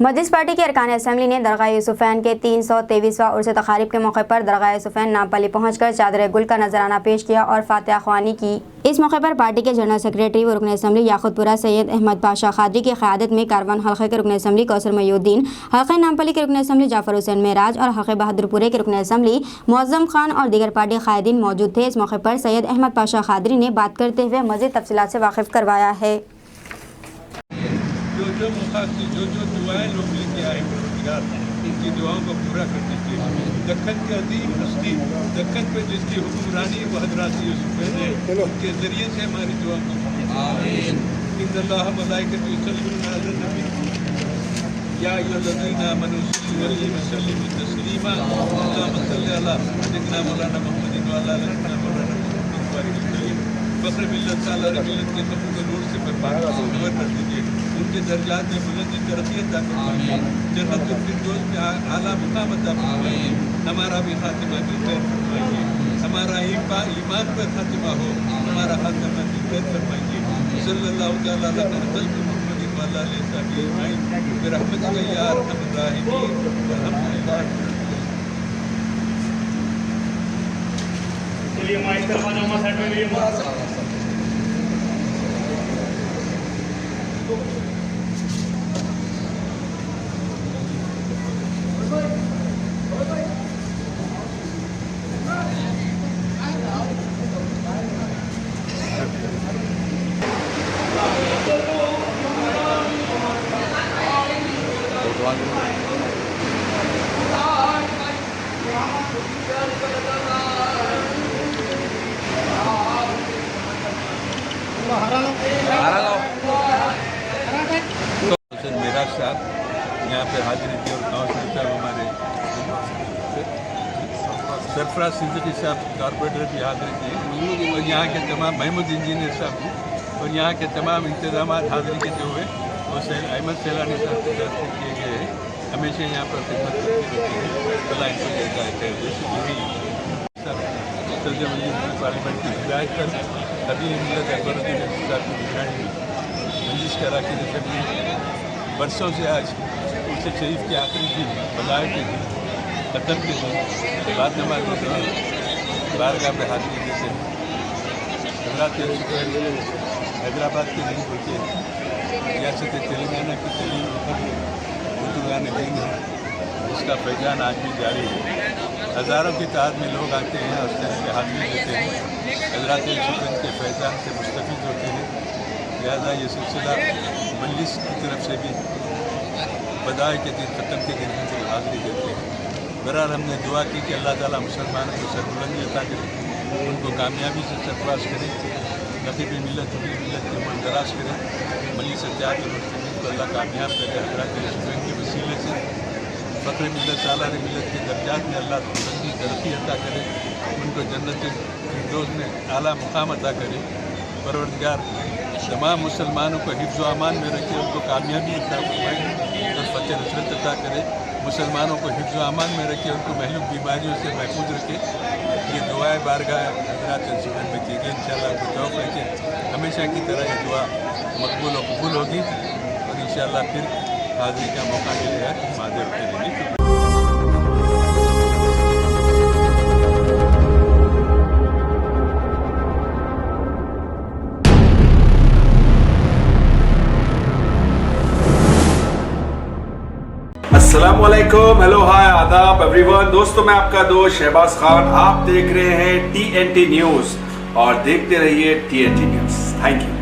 مجلس پارٹی کے ارکان اسمبلی نے درگاہ یوسفین کے 323واں عرس تقاریب کے موقع پر درگاہ یوسفین نامپلی پہنچ کر چادر گل کا نذرانہ پیش کیا اور فاتحہ خوانی کی۔ اس موقع پر پارٹی کے جنرل سیکریٹری و رکن اسمبلی یاقوت پورہ سید احمد پاشا قادری کی قیادت میں کاروان حلقے کے رکن اسمبلی کوثر محی الدین، حلقہ نامپلی کے رکن اسمبلی جعفر حسین معراج اور حلقہ بہادر پورے کے رکن اسمبلی معظم خان اور دیگر پارٹی قائدین موجود تھے۔ اس موقع پر سید احمد پاشا قادری نے بات کرتے ہوئے مزید تفصیلات سے واقف کروایا ہے۔ جو دعائیں لوگ لے کے آئے ان کی دعاؤں کو پورا کر دیجیے۔ دکن کی عظیم ہستی، دکن پہ جس کی حکمرانی وہ حضرات یوسفین ہے، ان کے ذریعے سے ہماری دعا کو آمین۔ ان اللہ ملائکۃ یصلون علی النبی یا ایھا الذین آمنوا صلوا علیہ وسلموا تسلیما اللهم صل علی سیدنا مولانا محمد وعلی آل سیدنا مولانا محمد وبارک وسلم۔ فخر ملت سالار ملت کے سبوں کے نور سے پر کر دیجیے، ان کے درجات میں بلندی ترقی عطا فرمائیے، جنت الفردوس میں اعلیٰ مقام عطا فرمائیے، ہمارا بھی خاتمہ خیر فرمائیے، ہمارا ایمان پر خاتمہ ہو، ہمارا خاتمہ خیر فرمائیے۔ صلی اللہ تعالیٰ علیہ وسلم محمد وعلی آلہ وصحبہ اجمعین برحمتک یا ارحم الراحمین الحمدللہ۔ چلیے مائک کروانا ہوا سیٹ میں میراج صاحب یہاں پہ حاضری تھی اور کاؤنسلر صاحب ہمارے سرفراز صدیقی صاحب کارپوریٹر بھی حاضری تھی اور یہاں کے تمام محمود انجینئر صاحب بھی اور یہاں کے تمام انتظامات حاضری کے جو ہوئے وہ احمد سیلانی صاحب کی طرف سے کیے گئے ہیں۔ ہمیشہ یہاں پر خدمت کرتی رہتی ہے، اللہ ان کو دیتا ہے صدر مجلس پارلیمنٹ کی ہدایت پر ابھی ملت اکبر الدین صاحب کی نگرانی میں مجلس کے اراکین اسمبلی برسوں سے آج عرس شریف کے آخری دن بدائے کے دن ختم کے دن بعد نماز کے دن بارگاہ پہ حاضری دیتے ہیں۔ حضرات حیدرآباد کے نہیں بلکہ ریاست تلنگانہ کی تعلیم بزرگان دین ہے، اس کا فیضان آج بھی جاری ہے۔ ہزاروں کی تعداد میں لوگ آتے ہیں اور اس طرح کے حاضری دیتے ہیں، حضرات یوسفین کے فیضان سے مستفید ہوتے ہیں۔ لہٰذا یہ سلسلہ مجلس کی طرف سے بھی بدائے کے دن ختم کے دن کو حاضری دیتے ہیں۔ بہرحال ہم نے دعا کی کہ اللہ تعالیٰ مسلمانوں کو سربلندی عطا کرے، ان کو کامیابی سے سرفراز کرے، نقیب ملت حبیب ملت کے عمر دراز کرے، مجلس اتحاد المسلمین کو اللہ کامیاب کرے، حضرات یوسفین کے وسیلے سے فخر ملت سالار ملت کے درجات میں اللہ بلندی ترقی عطا کرے، ان کو جنت الفردوس میں اعلیٰ مقام عطا کرے۔ پروردگار تمام مسلمانوں کو حفظ و امان میں رکھے، ان کو کامیابی عطا فرمائے اور فتح نصرت عطا کرے، مسلمانوں کو حفظ و امان میں رکھے، ان کو مہلوک بیماریوں سے محفوظ رکھے۔ یہ دعائیں بارگاہ حضرات یوسفین میں کی گئی، انشاءاللہ آپ کو توفیق ہے کہ ہمیشہ کی طرح یہ دعا مقبول و قبول ہوگی اور انشاءاللہ پھر حاضری کا موقع ملے گا معذرت کے لیے۔ السلام علیکم، ہیلو ہائے آداب ایوری ون۔ دوستوں میں آپ کا دوست شہباز خان، آپ دیکھ رہے ہیں TNT نیوز اور دیکھتے رہیے TNT نیوز۔ Thank you.